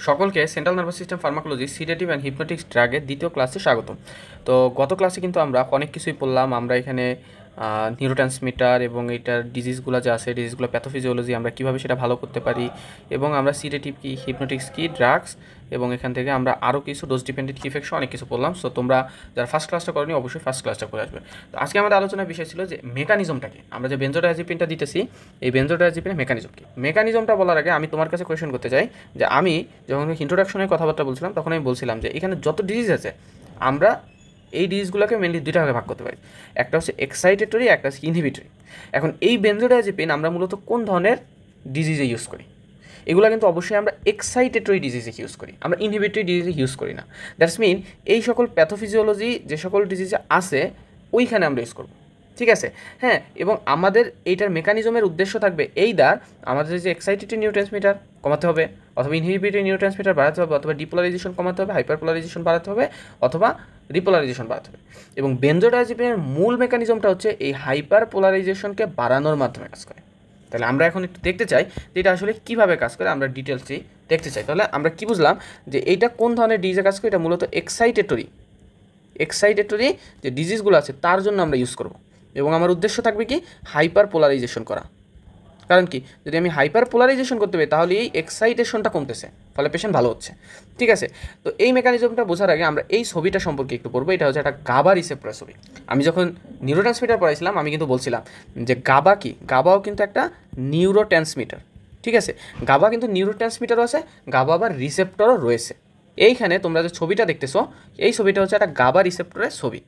সকলকে central nervous system pharmacology sedative and hypnotics ড্রাগের দ্বিতীয় ক্লাসে স্বাগতম। তো গত ক্লাসে কিন্তু আমরা অনেক কিছুই পড়লাম। আমরা এখানে নিউরোট্রান্সমিটার এবং এটার ডিজিজগুলো যে আছে ডিজিজগুলো প্যাথোফিজিওলজি আমরা কীভাবে সেটা ভালো করতে পারি, এবং আমরা সিডেটিভ কী, হিপনোটিক্স কী, ড্রাগস, এবং এখান থেকে আমরা আরও কিছু ডোজ ডিপেন্ডেন্ট ইফেক্টস অনেক কিছু পড়লাম। সো তোমরা যারা ফার্স্ট ক্লাসটা করেনি অবশ্যই ফার্স্ট ক্লাসটা করে আসবে। তো আজকে আমাদের আলোচনার বিষয় ছিল যে মেকানিজমটাকে, আমরা যে বেনজোডায়াজিপিনটা দিতেছি এই বেনজোডায়াজিপিনের মেকানিজম কী। মেকানিজমটা বলার আগে আমি তোমার কাছে কোয়েশ্চেন করতে চাই যে আমি যখন ইন্ট্রোডাকশনের কথাবার্তা বলছিলাম তখন আমি বলছিলাম যে এখানে যত ডিজিজ আছে আমরা এই ডিজিজগুলোকে মেনলি দুইটা ভাগে ভাগ করতে পারি, একটা হচ্ছে এক্সাইটেটরি, একটা হচ্ছে ইনহিবিটরি। এখন এই বেনজোডায়াজিপিন আমরা মূলত কোন ধরনের ডিজিজে ইউজ করি? এগুলো কিন্তু অবশ্যই আমরা এক্সাইটেটরি ডিজিজে ইউজ করি, আমরা ইনহিবিটরি ডিজিজে ইউজ করি না। দ্যাটস মিন এই সকল প্যাথোফিজিওলজি যে সকল ডিজিজে আছে ওইখানে আমরা ইউজ করব, ঠিক আছে? হ্যাঁ, এবং আমাদের এইটার মেকানিজমের উদ্দেশ্য থাকবে এইদার আমাদের যে এক্সাইটেটরি নিউরোট্রান্সমিটার কমাতে হবে, অথবা ইনহিবিটরি নিউরোট্রান্সমিটার বাড়াতে হবে, অথবা ডিপোলারাইজেশন কমাতে হবে, হাইপারপোলারাইজেশন বাড়াতে হবে, অথবা রিপোলারাইজেশন বাড়াতে হবে। এবং বেনজোডায়াজিপিনের মূল মেকানিজমটা হচ্ছে এই হাইপারপোলারাইজেশনকে বাড়ানোর মাধ্যমে কাজ করে। তাহলে আমরা এখন একটু দেখতে চাই যে এটা আসলে কীভাবে কাজ করে, আমরা ডিটেলসটি দেখতে চাই। তাহলে আমরা কি বুঝলাম যে এইটা কোন ধরনের ডিজিজে কাজ করে? এটা মূলত এক্সাইটেটরি যে ডিজিজগুলো আছে তার জন্য আমরা ইউজ করব, এবং আমার উদ্দেশ্য থাকবে কি হাইপার পোলারাইজেশন করা। কারণ কি, যদি আমি হাইপার পোলারাইজেশন করতে পারি তাহলে এই এক্সাইটেশনটা কমতেছে, ফলে পেশেন্ট ভালো হচ্ছে, ঠিক আছে? তো এই মেকানিজমটা বোঝার আগে আমরা এই ছবিটা সম্পর্কে একটু পড়বো। এটা হচ্ছে একটা গাবা রিসেপ্টরের ছবি। আমি যখন নিউরোট্রান্সমিটার পড়াইছিলাম আমি কিন্তু বলছিলাম যে গাবা কি, গাবাও কিন্তু একটা নিউরোট্রান্সমিটার, ঠিক আছে? গাবা কিন্তু নিউরোট্রান্সমিটারও আছে, গাবা আবার রিসেপ্টরও রয়েছে। এইখানে তোমরা যে ছবিটা দেখতেছো এই ছবিটা হচ্ছে একটা গাবা রিসেপ্টরের ছবি,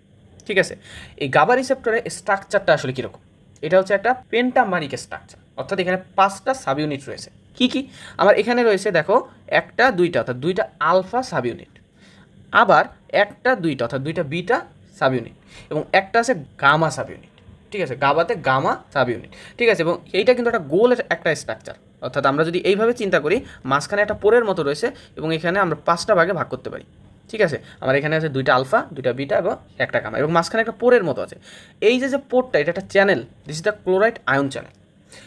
ঠিক আছে? এই গাবা রিসেপ্টরের স্ট্রাকচারটা আসলে কীরকম? এটা হচ্ছে একটা পেন্টামারিক স্ট্রাকচার, অর্থাৎ এখানে 5টা সাব ইউনিট রয়েছে। কি কি? আমার এখানে রয়েছে দেখো 1টা 2টা, অর্থাৎ 2টা আলফা সাব ইউনিট, আবার 1টা 2টা, অর্থাৎ 2টা বিটা সাব ইউনিট, এবং একটা আছে গামা সাব ইউনিট, ঠিক আছে? গাবাতে গামা সাব ইউনিট, ঠিক আছে? এবং এইটা কিন্তু একটা গোলের একটা স্ট্রাকচার, অর্থাৎ আমরা যদি এইভাবে চিন্তা করি মাঝখানে একটা পোরের মতো রয়েছে, এবং এখানে আমরা 5টা ভাগে ভাগ করতে পারি, ঠিক আছে? আমার এখানে আছে 2টা আলফা, 2টা বিটা এবং একটা গামা, এবং মাঝখানে একটা পোরের মতো আছে। এই যে পোরটা, এটা একটা channel, this is the chloride ion channel.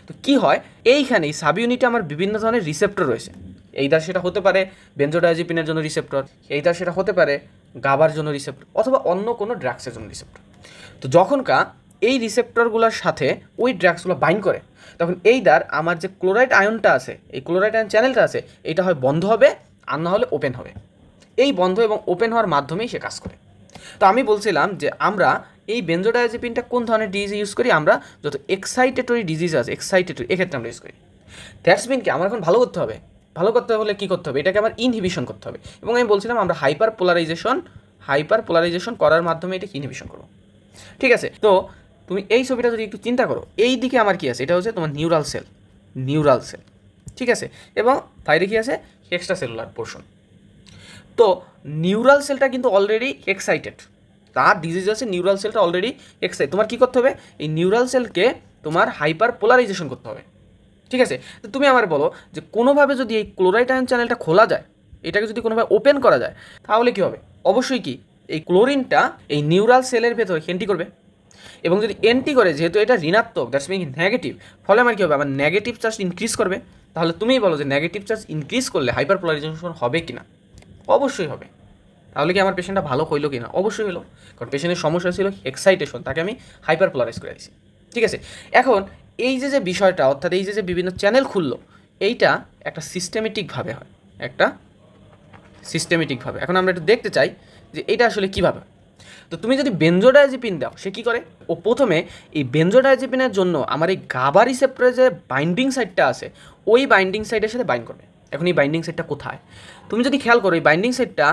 তো কী হয়, এইখানে এই সাব ইউনিটে আমার বিভিন্ন ধরনের রিসেপ্টর রয়েছে। এইদার সেটা হতে পারে বেনজোডায়াজিপিনের জন্য রিসেপ্টর, এইদার সেটা হতে পারে গাবার জন্য রিসেপ্টর, অথবা অন্য কোনো ড্রাগসের জন্য রিসেপ্টর। তো যখনকা এই রিসেপ্টরগুলোর সাথে ওই ড্রাগসগুলো বাইন্ড করে তখন এইদার আমার যে ক্লোরাইড আয়নটা আছে, এই ক্লোরাইড আয়ন চ্যানেলটা আছে, এটা হয় বন্ধ হবে আর না হলে ওপেন হবে। এই বন্ধ এবং ওপেন হওয়ার মাধ্যমেই সে কাজ করে। তো আমি বলছিলাম যে আমরা এই বেনজোডায়াজিপিনটা কোন ধরনের ডিজিজে ইউজ করি? আমরা যত এক্সাইটেটরি ডিজিজ আছে, এক্সাইটেটরি এক্ষেত্রে আমরা ইউজ করি। দ্যাটস মিন কি, আমার এখন ভালো করতে হবে। ভালো করতে হলে কী করতে হবে? এটাকে আমার ইনহিবিশন করতে হবে। এবং আমি বলছিলাম আমরা হাইপার পোলারাইজেশন করার মাধ্যমে এটাকে ইনহিবিশন করবো, ঠিক আছে? তো তুমি এই ছবিটা যদি একটু চিন্তা করো, এই দিকে আমার কি আছে? এটা হচ্ছে তোমার নিউরাল সেল, ঠিক আছে? এবং বাইরে কি আছে? Extra cellular portion. তো নিউরাল সেলটা কিন্তু অলরেডি এক্সাইটেড, তার ডিজিজ আছে, নিউরাল সেলটা অলরেডি এক্সাইটেড। তোমার কী করতে হবে? এই নিউরাল সেলকে তোমার হাইপার পোলারাইজেশন করতে হবে, ঠিক আছে? তো তুমি আমার বলো যে কোনোভাবে যদি এই ক্লোরাইড আয়ন চ্যানেলটা খোলা যায়, এটাকে যদি কোনোভাবে ওপেন করা যায়, তাহলে কী হবে? অবশ্যই কি এই ক্লোরিনটা এই নিউরাল সেলের ভেতরে এন্ট্রি করবে, এবং যদি এন্ট্রি করে, যেহেতু এটা ঋণাত্মক, দ্যাটস মিন নেগেটিভ, ফলে আমার কী হবে? আমার নেগেটিভ চার্জ ইনক্রিজ করবে। তাহলে তুমিই বলো যে নেগেটিভ চার্জ ইনক্রিজ করলে হাইপার পোলারাইজেশন হবে কি না? অবশ্যই হবে। তাহলে কি আমার পেশেন্টটা ভালো হইলো কি না? অবশ্যই হলো, কারণ পেশেন্টের সমস্যা ছিল এক্সাইটেশন, তাকে আমি হাইপার পোলারাইজ করে দিয়েছি, ঠিক আছে? এখন এই যে বিষয়টা, অর্থাৎ এই যে বিভিন্ন চ্যানেল খুললো, এইটা একটা সিস্টেমেটিকভাবে হয়, এখন আমরা একটু দেখতে চাই যে এটা আসলে কীভাবে। তো তুমি যদি বেনজোডায়াজিপিন দাও, সে কী করে? ও প্রথমে এই বেনজোডায়াজিপিনের জন্য আমার এই গাবা রিসেপ্টরের যে বাইন্ডিং সাইটটা আছে ওই বাইন্ডিং সাইটের সাথে বাইন্ড করবে। এখন এই বাইন্ডিং সাইটটা কোথায়? তুমি যদি খেয়াল করো, এই বাইন্ডিং সাইটটা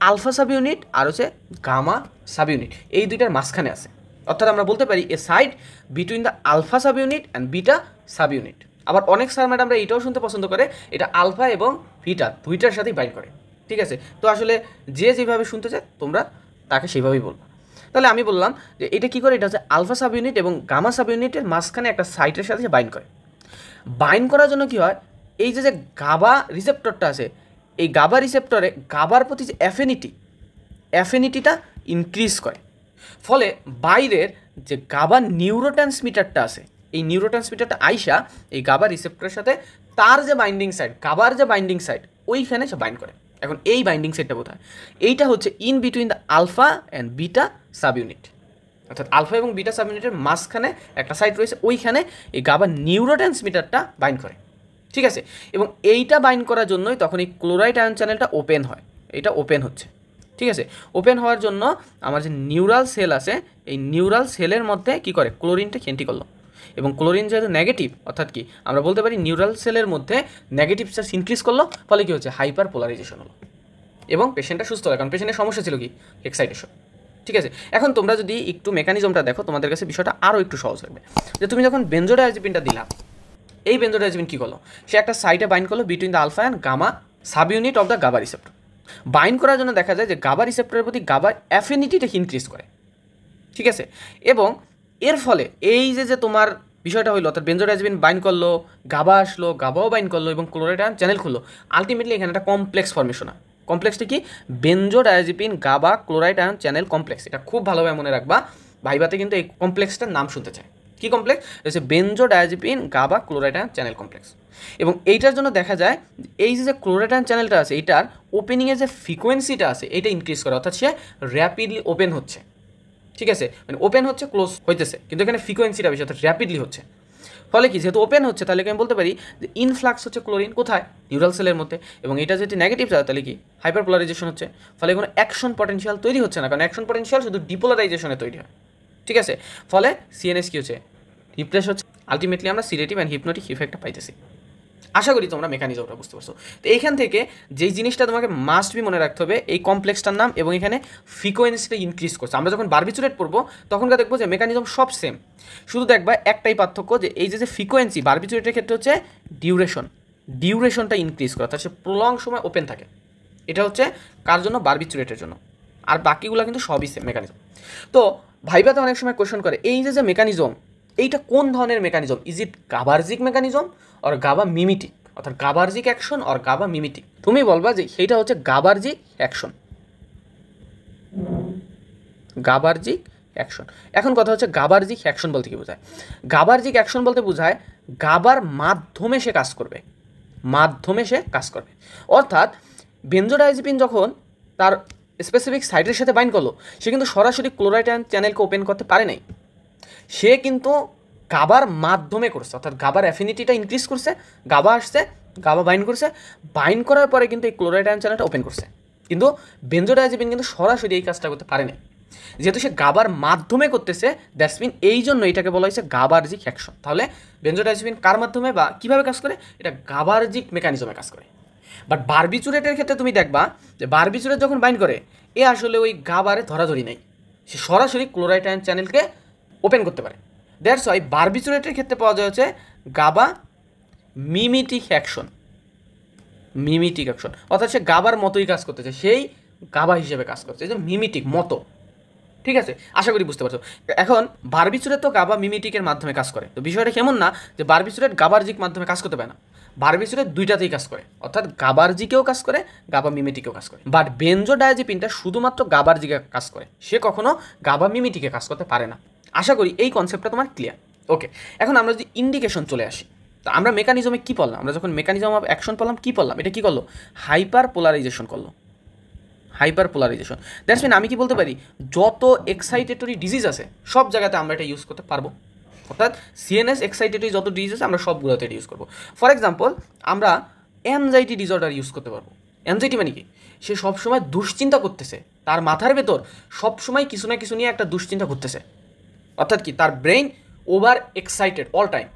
আলফা সাব ইউনিট আর হচ্ছে গামা সাব ইউনিট, এই দুইটার মাঝখানে আছে। অর্থাৎ আমরা বলতে পারি a side between the alpha subunit and beta sub unit. আবার অনেক স্যার ম্যাডামরা এটাও শুনতে পছন্দ করে, এটা আলফা এবং বিটা দুইটার সাথেই বাইন্ড করে, ঠিক আছে? তো আসলে যে যেভাবে শুনতে চায় তোমরা তাকে সেইভাবেই বলবো। তাহলে আমি বললাম যে এটা কী করে? এটা হচ্ছে আলফা সাব ইউনিট এবং গামা সাব ইউনিটের মাঝখানে একটা সাইটের সাথে বাইন্ড করে। বাইন্ড করার জন্য কী হয়? এই যে গাবা রিসেপ্টরটা আছে, এই গাবা রিসেপ্টরে গাবার প্রতি যে অ্যাফিনিটিটা ইনক্রিজ করে, ফলে বাইরের যে গাবা নিউরোট্রান্সমিটারটা আছে, এই নিউরোট্রান্সমিটারটা আইসা এই গাবা রিসেপ্টরের সাথে তার যে বাইন্ডিং সাইট, গাবার যে বাইন্ডিং সাইট ওইখানে সে বাইন্ড করে। এখন এই বাইন্ডিং সেটটা কোথায়? এইটা হচ্ছে in between the alpha and beta sub unit, অর্থাৎ আলফা এবং বিটা সাব ইউনিটের মাঝখানে একটা সাইট রয়েছে, ওইখানে এই গাবা নিউরোট্রান্সমিটারটা বাইন্ড করে। ঠিক আছে, এবং এইটা বাইন্ড করার জন্যই তখন এই ক্লোরাইড আয়ন চ্যানেলটা ওপেন হয়, এটা ওপেন হচ্ছে। ঠিক আছে, ওপেন হওয়ার জন্য আমার যে নিউরাল সেল আছে, এই নিউরাল সেলের মধ্যে কি করে ক্লোরিনটা এন্ট্রি করলো, এবং ক্লোরিন যেহেতু নেগেটিভ, অর্থাৎ কি আমরা বলতে পারি নিউরাল সেলের মধ্যে নেগেটিভ চার্জ ইনক্রিজ করলো, ফলে কি হচ্ছে হাইপার পোলারাইজেশন হলো এবং পেশেন্টটা সুস্থ হয়। কারণ পেশেন্টের সমস্যা ছিল কি এক্সাইটেশন। ঠিক আছে, এখন তোমরা যদি একটু মেকানিজমটা দেখো তোমাদের কাছে বিষয়টা আরও একটু সহজ লাগবে। যে তুমি যখন বেনজোডায়াজেপিনটা দিলাম, এই বেনজোডায়াজেপিন কী করলো, সে একটা সাইটে বাইন্ড করলো between the alpha and gamma subunit of the GABA receptor. Bind করার জন্য দেখা যায় যে গাবা রিসেপ্টরের প্রতি গাবার অ্যাফিনিটিটা ইনক্রিজ করে। ঠিক আছে, এবং এর ফলে এই যে তোমার বিষয়টা হলো, অর্থাৎ বেনজোডায়াজেপিন বাইন্ড করলো, গাবা আসলো, গাবাও বাইন্ড করলো এবং ক্লোরাইড আয়ন চ্যানেল খুললো, আলটিমেটলি এখানে একটা কমপ্লেক্স ফর্মেশন হয়। কমপ্লেক্সটি কি? Benzodiazepine GABA chloride ion channel complex. এটা খুব ভালোভাবে মনে রাখবা, ভাইবাতে কিন্তু এই কমপ্লেক্সটার নাম শুনতে চায়। কী কমপ্লেক্স? হচ্ছে benzodiazepine GABA chloride ion channel complex. এবং এইটার জন্য দেখা যায় এই যে ক্লোরাইড আয়ন চ্যানেলটা আছে, এইটার ওপেনিংয়ের যে ফ্রিকোয়েন্সিটা আছে এটা ইনক্রিজ করে, অর্থাৎ সে র্যাপিডলি ওপেন হচ্ছে। ঠিক আছে, মানে ওপেন হচ্ছে ক্লোজ হইতেছে, কিন্তু এখানে ফ্রিকোয়েন্সিটা বেশি, অর্থাৎ র্যাপিডলি হচ্ছে। ফলে কি, যেহেতু ওপেন হচ্ছে তাহলে আমি বলতে পারি যে ইনফ্লাক্স হচ্ছে ক্লোরিন কোথায়? নিউরাল সেলের মধ্যে। এবং এটা যদি নেগেটিভ যায় তাহলে কি হাইপার পোলারাইজেশন হচ্ছে, ফলে কোনো অ্যাকশন পটেনশিয়াল তৈরি হচ্ছে না, কারণ অ্যাকশন পটেনশিয়াল শুধু ডিপোলারাইজেশনে তৈরি হয়। ঠিক আছে, ফলে সিএনএস কি হচ্ছে? রিপ্লেস হচ্ছে। আলটিমেটলি আমরা সিডেটিভ অ্যান্ড হিপনোটিক ইফেক্টটা পাইতেছি। আশা করি তোমরা মেকানিজমটা বুঝতে পারছো। তো এইখান থেকে যেই জিনিসটা তোমাকে মাস্ট বি মনে রাখতে হবে, এই কমপ্লেক্সটার নাম এবং এখানে ফ্রিকোয়েন্সিটা ইনক্রিজ করছে। আমরা যখন বারবিচুরেট পড়বো তখনকার দেখবো যে মেকানিজম সব সেম, শুধু দেখবা একটাই পার্থক্য যে এই যে ফ্রিকোয়েন্সি বারবিচুরেটের ক্ষেত্রে হচ্ছে ডিউরেশনটা ইনক্রিজ করে, অর্থাৎ সে প্রলং সময় ওপেন থাকে। এটা হচ্ছে কার জন্য? বারবিচুরেটের জন্য। আর বাকিগুলো কিন্তু সবই সেম মেকানিজম। তো ভাইবাতে অনেক সময় কোয়েশ্চন করে এই যে মেকানিজম, এইটা কোন ধরনের mechanism? Is it GABAergic mechanism or GABA mimetic, অর্থাৎ GABAergic action or GABA mimetic? তুমি বলবা যে সেইটা হচ্ছে গাবার্জিক অ্যাকশন, গাবার্জিক অ্যাকশন। এখন কথা হচ্ছে গাবার্জিক অ্যাকশন বলতে কি বোঝায়? গাবার্জিক অ্যাকশন বলতে বোঝায় গাবার মাধ্যমে সে কাজ করবে, মাধ্যমে সে কাজ করবে। অর্থাৎ বেনজোডায়াজেপিন যখন তার স্পেসিফিক সাইটের সাথে বাইন্ড করলো, সে কিন্তু সরাসরি ক্লোরাইড আয়ন চ্যানেলকে ওপেন করতে পারে নাই, সে কিন্তু গাবার মাধ্যমে করছে, অর্থাৎ গাবার অ্যাফিনিটিটা ইনক্রিজ করছে, গাবা আসছে, গাবা বাইন্ড করছে, বাইন্ড করার পরে কিন্তু এই ক্লোরাইড আয়ন চ্যানেলটা ওপেন করছে। কিন্তু বেনজোডায়াজেপিন কিন্তু সরাসরি এই কাজটা করতে পারে না, যেহেতু সে গাবার মাধ্যমে করতেছে, দ্যাটস মিন এই জন্য এটাকে বলা হয়েছে গাবার্জিক অ্যাকশন। তাহলে বেনজোডায়াজেপিন কার মাধ্যমে বা কীভাবে কাজ করে? এটা গাবার্জিক মেকানিজমে কাজ করে। বাট বারবিচুরেটের ক্ষেত্রে তুমি দেখবা যে বারবিচুরেট যখন বাইন্ড করে, এ আসলে ওই গাবারে ধরাধরি নাই, সে সরাসরি ক্লোরাইড আয়ন চ্যানেলকে ওপেন করতে পারে। দ্যাটস ওয়াই বারবিচুরেটের ক্ষেত্রে পাওয়া যায় হচ্ছে গাবা মিমিটিক অ্যাকশন, মিমিটিক অ্যাকশন, অর্থাৎ সে গাবার মতোই কাজ করতেছে, সেই গাবা হিসেবে কাজ করছে, এই যে মিমিটিক মতো। ঠিক আছে, আশা করি বুঝতে পারছো। এখন বারবিচুরেট তো গাবা মিমিটিকের মাধ্যমে কাজ করে, তো বিষয়টা কেমন না যে বারবিচুরেট গাবার্জিক মাধ্যমে কাজ করতে পারে না, বারবিচুরেট দুইটাতেই কাজ করে, অর্থাৎ গাবার্জিকেও কাজ করে, গাবা মিমিটিকেও কাজ করে। বাট বেনজোডায়াজেপিনটা শুধুমাত্র গাবার্জিকে কাজ করে, সে কখনো গাবা মিমিটিকে কাজ করতে পারে না। আশা করি এই কনসেপ্টটা তোমার ক্লিয়ার। ওকে, এখন আমরা যদি ইন্ডিকেশন চলে আসি, তো আমরা মেকানিজমে কী পড়লাম? আমরা যখন মেকানিজম অফ অ্যাকশন পড়লাম, কী পড়লাম? এটা কী করলো? হাইপার পোলারাইজেশন করলো, হাইপার পোলারাইজেশন। দ্যাটস মিন আমি কি বলতে পারি, যত এক্সাইটেটরি ডিজিজ আছে সব জায়গাতে আমরা এটা ইউজ করতে পারবো, অর্থাৎ সিএনএস এক্সাইটেটরি যত ডিজিজ আছে আমরা সবগুলোতে এটা ইউজ করবো। ফর এক্সাম্পল আমরা অ্যাংজাইটি ডিসঅর্ডার ইউজ করতে পারবো। অ্যাংজাইটি মানে কি? সে সবসময় দুশ্চিন্তা করতেছে, তার মাথার ভেতর সবসময় কিছু না কিছু নিয়ে একটা দুশ্চিন্তা ঘুরতেছে, অর্থাৎ কি তার brain over excited all time.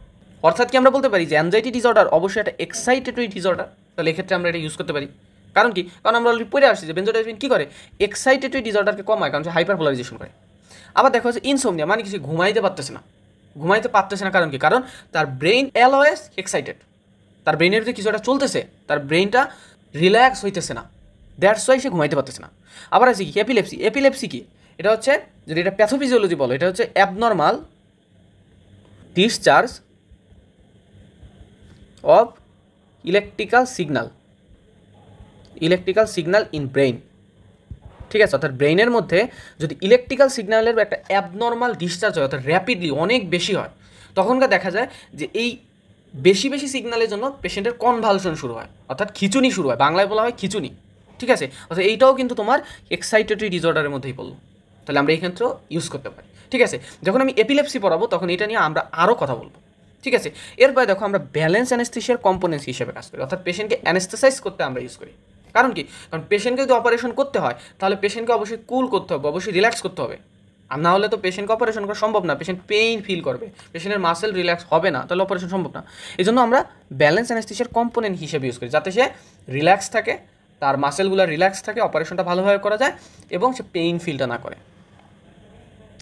অর্থাৎ কি আমরা বলতে পারি যে অ্যাংজাইটি ডিসঅর্ডার অবশ্যই একটা এক্সাইটেটরি ডিসঅর্ডার, তাহলে এক্ষেত্রে আমরা এটা ইউজ করতে পারি। কারণ কি? কারণ আমরা অলরেডি পড়ে আসছি যে বেনজোডায়াজেপিন কী করে? এক্সাইটেটরি ডিসঅর্ডারকে কমায়, কারণ সে হাইপার পোলারাইজেশন করে। আবার দেখা হচ্ছে ইনসোমনিয়া, মানে কিছু ঘুমাইতে পারতেছে না, ঘুমাইতে পারতেছে না, কারণ কি? কারণ তার ব্রেইন অলওয়েজ এক্সাইটেড, তার ব্রেইনের ভিতরে কিছু একটা চলতেছে, তার ব্রেইনটা রিল্যাক্স হইতেছে না, দ্যাটস ওয়াই সে ঘুমাইতে পারতেছে না। আবার আছে কি এপিলেপসি। এপিলেপসি কি? এটা হচ্ছে, যদি এটা প্যাথোফিজিওলজি বলো, এটা হচ্ছে abnormal discharge of electrical signal in brain. ঠিক আছে, অর্থাৎ ব্রেইনের মধ্যে যদি ইলেকট্রিক্যাল সিগন্যালের একটা অ্যাবনর্মাল ডিসচার্জ হয়, অর্থাৎ র্যাপিডলি অনেক বেশি হয়, তখনকার দেখা যায় যে এই বেশি বেশি সিগন্যালের জন্য পেশেন্টের কনভালশন শুরু হয়, অর্থাৎ খিচুনি শুরু হয়, বাংলায় বলা হয় খিচুনি। ঠিক আছে, অর্থাৎ এইটাও কিন্তু তোমার এক্সাইটেটরি ডিসঅর্ডারের মধ্যেই পড়লো, তাহলে আমরা এই ক্ষেত্রেও ইউজ করতে পারি। ঠিক আছে, যখন আমি এপিলেপসি পড়াবো তখন এটা নিয়ে আমরা আরও কথা বলবো। ঠিক আছে, এরপরে দেখো আমরা ব্যালেন্স অ্যানেস্থেসিয়ার কম্পোনেন্টস হিসেবে কাজ করি, অর্থাৎ পেশেন্টকে অ্যানেস্থেসাইজ করতে আমরা ইউজ করি। কারণ কি, কারণ পেশেন্টকে যদি অপারেশন করতে হয় তাহলে পেশেন্টকে অবশ্যই কুল করতে হবে, অবশ্যই রিল্যাক্স করতে হবে। আর না হলে তো পেশেন্টকে অপারেশন করা সম্ভব না, পেশেন্ট পেইন ফিল করবে, পেশেন্টের মাসেল রিল্যাক্স হবে না, তাহলে অপারেশন সম্ভব না। এই জন্য আমরা ব্যালেন্স অ্যানেস্থেসিয়ার কম্পোনেন্ট হিসেবে ইউজ করি, যাতে সে রিল্যাক্স থাকে, তার মাসেলগুলো রিল্যাক্স থাকে, অপারেশনটা ভালোভাবে করা যায় এবং সে পেইন ফিলটা না করে।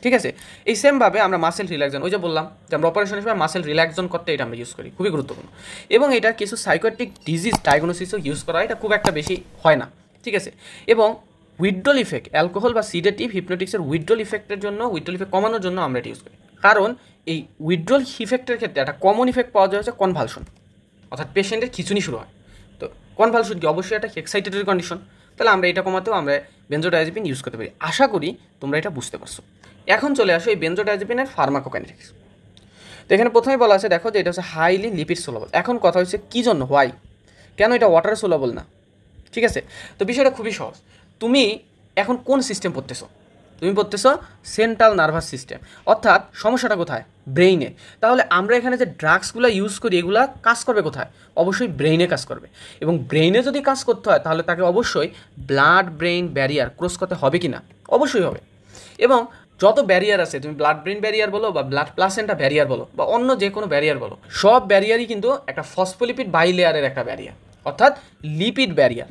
ঠিক আছে, এই সেমভাবে আমরা মাসেল রিল্যাক্সন, ওই যে বললাম যে আমরা অপারেশনের সময় মাসেল রিল্যাক্সন করতে এটা আমরা ইউজ করি, খুবই গুরুত্বপূর্ণ। এবং এটা কিছু সাইকোটিক ডিজিজ ডায়াগনোসিসও ইউজ করা হয়, এটা খুব একটা বেশি হয় না। ঠিক আছে, এবং উইথড্রল ইফেক্ট, অ্যালকোহল বা সিডেটিভ হিপনোটিক্সের উইথড্রল ইফেক্টের জন্য, উইথড্রল ইফেক্ট কমানোর জন্য আমরা এটা ইউজ করি। কারণ এই উইথড্রল ইফেক্টের ক্ষেত্রে একটা কমন ইফেক্ট পাওয়া যায় হচ্ছে কনভালশন, অর্থাৎ পেশেন্টের খিচুনি শুরু হয়। তো কনভালশন কি, অবশ্যই একটা এক্সাইটেটরি কন্ডিশন, তাহলে আমরা এটা কমাতেও আমরা বেনজোডায়াজেপিন ইউজ করতে পারি। আশা করি তোমরা এটা বুঝতে পারছো। এখন চলে আসো এই বেনজোডায়াজেপিনের ফার্মাকোকাইনেটিক্স। তো এখানে প্রথমেই বলা আছে, দেখো যে এটা হচ্ছে হাইলি লিপিড সোলাবল। এখন কথা হচ্ছে কী জন্য, হোয়াই, কেন এটা ওয়াটার সোলাবল না? ঠিক আছে, তো বিষয়টা খুবই সহজ। তুমি এখন কোন সিস্টেম পড়তেছো? তুমি পড়তেছো সেন্ট্রাল নার্ভাস সিস্টেম, অর্থাৎ সমস্যাটা কোথায়? ব্রেইনে। তাহলে আমরা এখানে যে ড্রাগসগুলো ইউজ করি এগুলা কাজ করবে কোথায়? অবশ্যই ব্রেইনে কাজ করবে। এবং ব্রেইনে যদি কাজ করতে হয় তাহলে তাকে অবশ্যই ব্লাড ব্রেইন ব্যারিয়ার ক্রস করতে হবে কি না? অবশ্যই হবে। এবং যত ব্যারিয়ার আছে, তুমি ব্লাড ব্রেইন ব্যারিয়ার বলো বা ব্লাড প্লাসেন্টা ব্যারিয়ার বলো বা অন্য যে কোনো ব্যারিয়ার বলো, সব ব্যারিয়ারই কিন্তু একটা ফসফোলিপিড বাইলেয়ারের একটা ব্যারিয়ার, অর্থাৎ লিপিড ব্যারিয়ার।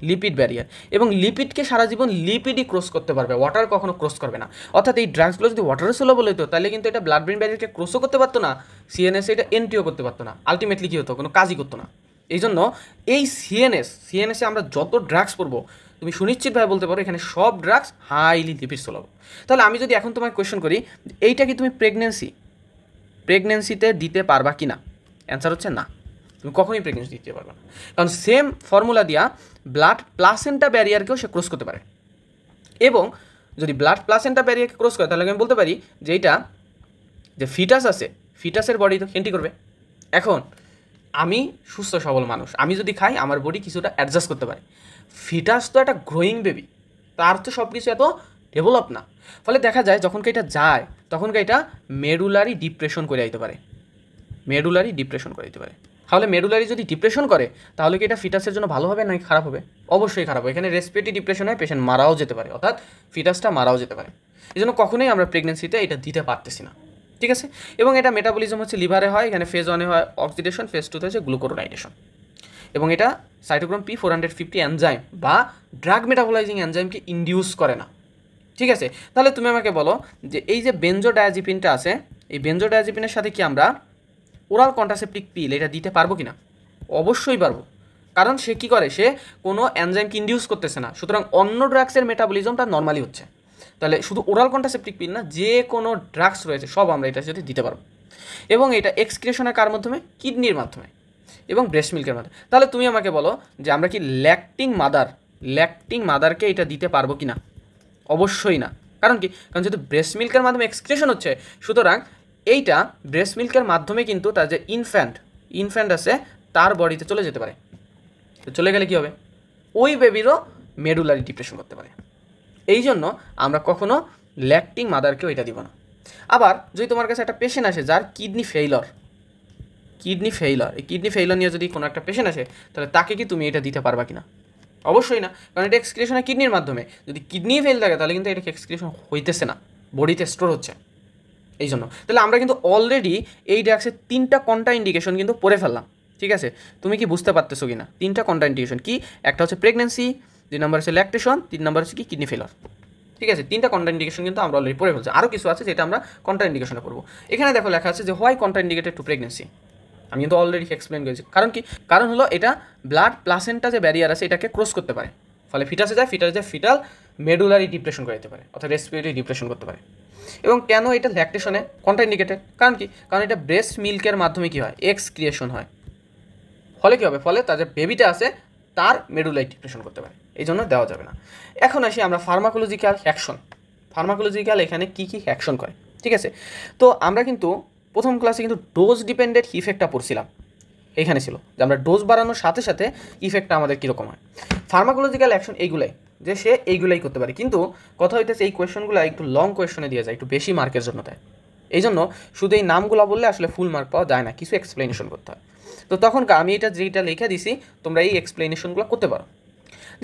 লিপিড ব্যারিয়ার, এবং লিপিডকে সারা জীবন লিপিডই ক্রস করতে পারবে, ওয়াটার কখনো ক্রস করবে না। অর্থাৎ এই ড্রাগসগুলো যদি ওয়াটারে সোলাবল হতো তাহলে কিন্তু এটা ব্লাড ব্রেইন ব্যারিয়ারকে ক্রসও করতে পারতো না, সিএনএস এটা এন্ট্রিও করতে পারতো না, আলটিমেটলি কী হতো, কোনো কাজই করতো না। এই জন্য এই সিএনএসে আমরা যত ড্রাগস পড়বো তুমি সুনিশ্চিতভাবে বলতে পারো এখানে সব ড্রাগস হাইলি লিপিড সোলাবল। তাহলে আমি যদি এখন তোমাকে কোয়েশ্চেন করি এইটা কি তুমি প্রেগনেন্সিতে দিতে পারবা কি না? অ্যান্সার হচ্ছে না, তুমি কখনোই প্রেগনেন্সি দিতে পারবে না। কারণ সেম ফর্মুলা দিয়া ব্লাড প্লাসেন্টা ব্যারিয়ারকেও সে ক্রস করতে পারে। এবং যদি ব্লাড প্লাসেন্টা ব্যারিয়ারকে ক্রস করে তাহলে আমি বলতে পারি যে এইটা যে ফিটাস আছে, ফিটাসের বডি তো এন্ট্রি করবে। এখন আমি সুস্থ সবল মানুষ, আমি যদি খাই আমার বডি কিছুটা অ্যাডজাস্ট করতে পারে। ফিটাস তো একটা গ্রোয়িং বেবি, তার তো সব কিছু এত ডেভেলপ না। ফলে দেখা যায় যখনকে এটা যায় তখনকে এটা মেডুলারি ডিপ্রেশন করে দিতে পারে, মেডুলারি ডিপ্রেশন করে দিতে পারে। তাহলে মেডুলারি যদি ডিপ্রেশন করে তাহলে কি এটা ফিটাসের জন্য ভালো হবে নাকি খারাপ হবে? অবশ্যই খারাপ হবে। এখানে রেসপিরেটরি ডিপ্রেশন হয়, পেশেন্ট মারাও যেতে পারে, অর্থাৎ ফিটাসটা মারাও যেতে পারে। এই জন্য কখনোই আমরা প্রেগনেন্সিতে এটা দিতে পারতেছি না। ঠিক আছে, এবং এটা মেটাবলিজম হচ্ছে লিভারে হয়, এখানে ফেজ 1-এ হয় অক্সিডেশন, ফেজ 2-তে হচ্ছে গ্লুকোরোনাইডেশন। এবং এটা সাইটোক্রোম P450 এনজাইম বা ড্রাগ মেটাবলাইজিং এনজাইমকে ইনডিউস করে না। ঠিক আছে, তাহলে তুমি আমাকে বলো যে এই যে বেনজোডায়াজিপিনটা আছে, এই বেনজোডায়াজিপিনের সাথে কি আমরা ওরাল কন্ট্রাসেপটিভ পিল এটা দিতে পারবো কি না? অবশ্যই পারবো, কারণ সে কী করে, সে কোনো এনজাইমকে ইনডিউস করতেছে না, সুতরাং অন্য ড্রাগসের মেটাবলিজমটা নর্মালি হচ্ছে। তাহলে শুধু ওরাল কন্ট্রাসেপটিভ পিল না, যে কোনো ড্রাগস রয়েছে সব আমরা এটার সাথে দিতে পারবো। এবং এটা এক্সক্রিশনের কার মাধ্যমে? কিডনির মাধ্যমে এবং ব্রেস্ট মিল্কের মাধ্যমে। তাহলে তুমি আমাকে বলো যে আমরা কি ল্যাকটিং মাদারকে এটা দিতে পারবো কি না? অবশ্যই না। কারণ কি, কারণ যেহেতু ব্রেস্ট মিল্কের মাধ্যমে এক্সক্রিশন হচ্ছে, সুতরাং এইটা ব্রেস্ট মিল্কের মাধ্যমে কিন্তু তার যে ইনফ্যান্ট আছে তার বডিতে চলে যেতে পারে। তো চলে গেলে কী হবে? ওই বেবিরও মেডুলারি ডিপ্রেশন করতে পারে। এই জন্য আমরা কখনো ল্যাকটিং মাদারকেও এটা দিব না। আবার যদি তোমার কাছে একটা পেশেন্ট আসে যার কিডনি ফেইলর, এই কিডনি ফেইলর নিয়ে যদি কোনো একটা পেশেন্ট আসে তাহলে তাকে কি তুমি এটা দিতে পারবা কিনা? অবশ্যই না, কারণ এটা এক্সক্রিশন হয় কিডনির মাধ্যমে। যদি কিডনি ফেল থাকে তাহলে কিন্তু এটা এক্সক্রিশন হইতেছে না, বডিতে স্টোর হচ্ছে। এই জন্য তাহলে আমরা কিন্তু অলরেডি এই ড্রাগসের 3টা কন্ট্রা ইন্ডিকেশন কিন্তু পড়ে ফেললাম। ঠিক আছে, তুমি কি বুঝতে পারতেছো কি না? 3টা কন্ট্রা ইন্ডিকেশন কি? একটা হচ্ছে প্রেগনেন্সি, 2 নম্বর হচ্ছে ল্যাকটেশন, 3 নম্বর হচ্ছে কি কিডনি ফেলার। ঠিক আছে, 3টা কন্ট্রা ইন্ডিকেশন কিন্তু আমরা অলরেডি পড়ে ফেলছি। আরও কিছু আছে যেটা আমরা কন্ট্রা ইন্ডিকেশনে পড়বো। এখানে দেখো লেখা আছে যে why contraindicated to pregnancy. আমি কিন্তু অলরেডি এক্সপ্লেন করেছি। কারণ কি? কারণ হলো এটা ব্লাড প্লাসেন্টা যে ব্যারিয়ার আছে এটাকে ক্রস করতে পারে, ফলে ফিটাসে যায় ফিটাল মেডুলারি ডিপ্রেশন করে দিতে পারে, অর্থাৎ রেসপিরেটরি ডিপ্রেশন করতে পারে। এবং কেন এটা ল্যাকটেশনে কন্ট্রা ইন্ডিকেটেড? কারণ কি? কারণ এটা ব্রেস্ট মিল্কের মাধ্যমে কী হয়, এক্সক্রিয়েশন হয়। ফলে কী হবে? ফলে তার যে বেবিটা আছে তার মেডুলারি ডিপ্রেশন করতে পারে, এই জন্য দেওয়া যাবে না। এখন আসি আমরা ফার্মাকোলজিক্যাল এখানে কী অ্যাকশন করে। ঠিক আছে, তো আমরা কিন্তু প্রথম ক্লাসে কিন্তু ডোজ ডিপেন্ডেন্ট ইফেক্টটা পড়ছিলাম। এইখানে ছিল যে আমরা ডোজ বাড়ানোর সাথে সাথে ইফেক্টটা আমাদের কীরকম হয়। ফার্মাকোলজিক্যাল অ্যাকশন এইগুলাই, যে সে এইগুলাই করতে পারে। কিন্তু কথা হইতেছে এই কোয়েশ্চনগুলো একটু লং কোয়েশ্চনে দিয়ে যায়, একটু বেশি মার্কের জন্য দেয়। এই জন্য শুধু এই নামগুলো বললে আসলে ফুল মার্ক পাওয়া যায় না, কিছু এক্সপ্লেনেশন করতে হয়। তো তখনকার আমি এটা যেটা লিখে দিছি তোমরা এই এক্সপ্লেনেশনগুলো করতে পারো।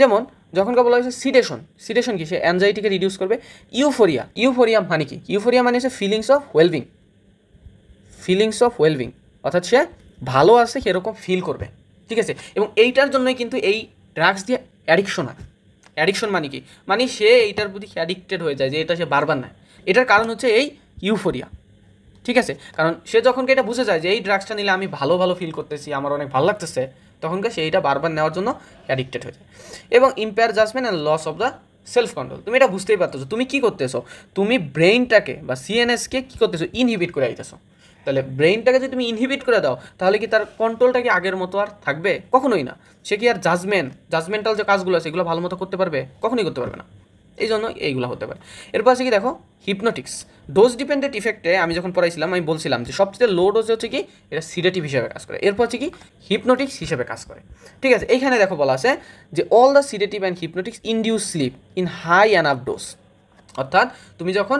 যেমন যখনকার বলা হয়েছে সিডেশন, সিডেশন কি, সে অ্যাংজাইটিকে রিডিউস করবে। ইউফোরিয়া, ইউফোরিয়া মানে কি, ইউফোরিয়া মানে হচ্ছে feelings of wellbeing, feelings of wellbeing, অর্থাৎ সে ভালো আছে সেরকম ফিল করবে, ঠিক আছে। এবং এইটার জন্যই কিন্তু এই ড্রাগস দিয়ে অ্যাডিকশন হয়। অ্যাডিকশন মানে কি, মানে সে এইটার প্রতি অ্যাডিক্টেড হয়ে যায়, যে এটা সে বারবার নেয়। এটার কারণ হচ্ছে এই ইউফোরিয়া, ঠিক আছে। কারণ সে যখন এটা বুঝে যায় যে এই ড্রাগসটা নিলে আমি ভালো ভালো ফিল করতেছি, আমার অনেক ভালো লাগতেছে, তখনকার সে এইটা বারবার নেওয়ার জন্য অ্যাডিক্টেড হয়ে যায়। এবং impair judgement and loss of the self control, তুমি এটা বুঝতেই পারতেছো, তুমি কী করতেছো, তুমি ব্রেইনটাকে বা সিএনএসকে কী করতেছো, ইনহিবিট করে দিতেছো। তাহলে ব্রেইনটাকে যদি তুমি ইনহিবিট করে দাও, তাহলে কি তার কন্ট্রোলটা কি আগের মতো আর থাকবে? কখনোই না। সে কি আর জাজমেন্টাল যে কাজগুলো আছে এগুলো ভালো মতো করতে পারবে? কখনোই করতে পারবে না। এই জন্য এইগুলো হতে পারে। এরপর আছে কি দেখো, হিপনোটিক্স। ডোজ ডিপেন্ডেন্ট ইফেক্টে আমি যখন পড়াইছিলাম আমি বলছিলাম যে সবচেয়ে লো ডোজে হচ্ছে কি এটা সিডেটিভ হিসেবে কাজ করে, এরপর হচ্ছে কি হিপনোটিক্স হিসেবে কাজ করে, ঠিক আছে। এইখানে দেখো বলা আছে যে all the sedative and hypnotics induce sleep in high enough dose, অর্থাৎ তুমি যখন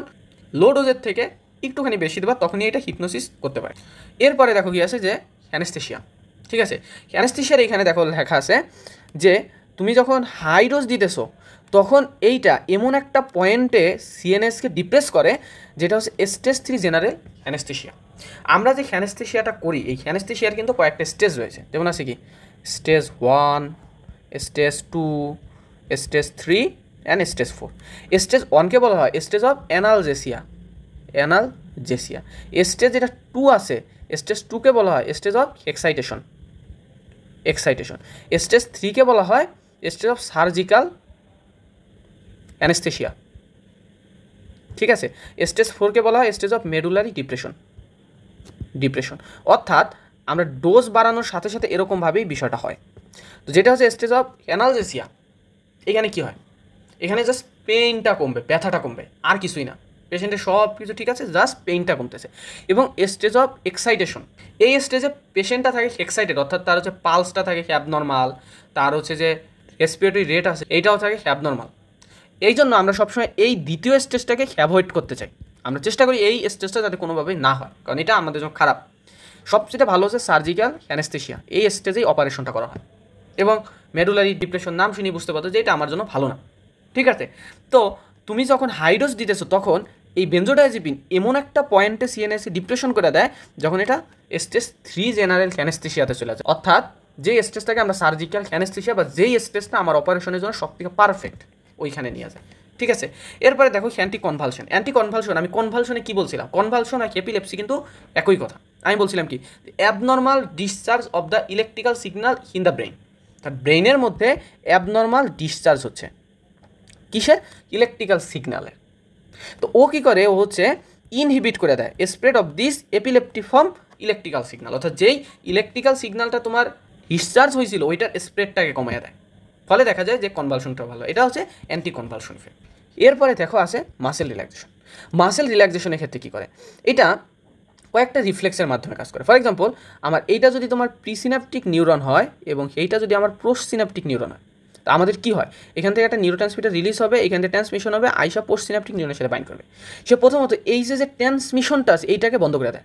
লো ডোজের থেকে একটুখানি বেশি দেবা তখনই এটা হিপনোসিস করতে পারে। এরপরে দেখো কি আছে যে অ্যানেস্থেশিয়া, ঠিক আছে। অ্যানেস্থেশিয়ার এখানে দেখো লেখা আছে যে তুমি যখন হাই ডোজ দিতেছো তখন এইটা এমন একটা পয়েন্টে সিএনএসকে ডিপ্রেস করে যেটা হচ্ছে স্টেজ 3 জেনারেল অ্যানেস্থেশিয়া। আমরা যে অ্যানেস্থেশিয়াটা করি এই অ্যানেস্থেশিয়ার কিন্তু কয়েকটা স্টেজ রয়েছে, যেমন আছে কি stage 1, stage 2, stage 3 and stage 4। Stage 1কে বলা হয় stage of analgesia, analgesia. Stage যেটা 2 আছে স্টেজ 2কে বলা হয় stage of excitation, excitation. Stage 3কে বলা হয় স্টেজ অফ সার্জিক্যাল অ্যানেস্থেশিয়া, ঠিক আছে। স্টেজ 4কে বলা হয় stage of medullary depression, depression. অর্থাৎ আমরা ডোজ বাড়ানোর সাথে সাথে এরকমভাবেই বিষয়টা হয়। তো যেটা হচ্ছে স্টেজ অফ অ্যানালজেসিয়া, এখানে কি হয়, এখানে জাস্ট পেইনটা কমবে, ব্যথাটা কমবে, আর কিছুই না। পেশেন্টের সব কিছু ঠিক আছে, জাস্ট পেইনটা কমতেছে। এবং স্টেজ অফ এক্সাইটেশন, এই স্টেজে পেশেন্টটা থাকে এক্সাইটেড, অর্থাৎ তার হচ্ছে পালসটা থাকে অ্যাবনর্মাল, তার হচ্ছে যে রেসপিরেটরি রেট আছে এইটাও থাকে অ্যাবনর্মাল। এই জন্য আমরা সবসময় এই দ্বিতীয় স্টেজটাকে অ্যাভয়েড করতে চাই, আমরা চেষ্টা করি এই স্টেজটা যাতে কোনোভাবেই না হয়, কারণ এটা আমাদের জন্য খারাপ। সবচেয়ে ভালো হচ্ছে সার্জিক্যাল অ্যানেস্থেশিয়া, এই স্টেজেই অপারেশনটা করা হয়। এবং মেডুলারি ডিপ্রেশন নাম শুনি বুঝতে পারতো যে এটা আমার জন্য ভালো না, ঠিক আছে। তো তুমি যখন হাইডোজ দিতেছো তখন এই বেনজোডাইজিপিন এমন একটা পয়েন্টে সিএনএসে ডিপ্রেশন করে দেয় যখন এটা স্টেজ 3 জেনারেল অ্যানেস্থেশিয়াতে চলে যায়, অর্থাৎ যে স্টেজটাকে আমরা সার্জিক্যাল অ্যানেস্থেশিয়া বা যেই স্টেজটা আমার অপারেশনের জন্য সবথেকে পারফেক্ট ওইখানে নিয়ে যায়, ঠিক আছে। এরপরে দেখো অ্যান্টি কনভালশন। অ্যান্টি কনভালশন, আমি কনভালশনে কি বলছিলাম, কনভালশন আর এপিলেপসি কিন্তু একই কথা। আমি বলছিলাম কি abnormal discharge of the electrical signal in the brain, তার ব্রেনের মধ্যে অ্যাবনর্মাল ডিসচার্জ হচ্ছে কিসের, ইলেকট্রিক্যাল সিগন্যালের। তো ও কী করে, ও হচ্ছে ইনহিবিট করে দেয় spread of this epileptiform electrical signal, অর্থাৎ যেই ইলেকট্রিক্যাল সিগন্যালটা তোমার ডিসচার্জ হয়েছিল ওইটার স্প্রেডটাকে কমিয়ে দেয়, ফলে দেখা যায় যে কনভালশনটা ভালো। এটা হচ্ছে অ্যান্টি কনভালশন ইফেক্ট। এরপরে দেখো আছে মাসেল রিল্যাক্সেশন। মাসেল রিল্যাক্সেশনের ক্ষেত্রে কী করে, এটা কয়েকটা রিফ্লেক্সের মাধ্যমে কাজ করে। ফর এক্সাম্পল আমার এইটা যদি তোমার প্রিসিনাপটিক নিউরন হয় এবং এইটা যদি আমার পোস্টসিনাপটিক নিউরন হয়, তো আমাদের কী হয়, এখান থেকে একটা নিউরোট্রান্সমিটার রিলিজ হবে, এখান থেকে ট্রান্সমিশন হবে, আইসা পোস্টসিনাপটিক নিউরনের সাথে বাইন্ড করবে। সে প্রথমত এই যে ট্রান্সমিশনটা আছে এইটাকে বন্ধ করে দেয়।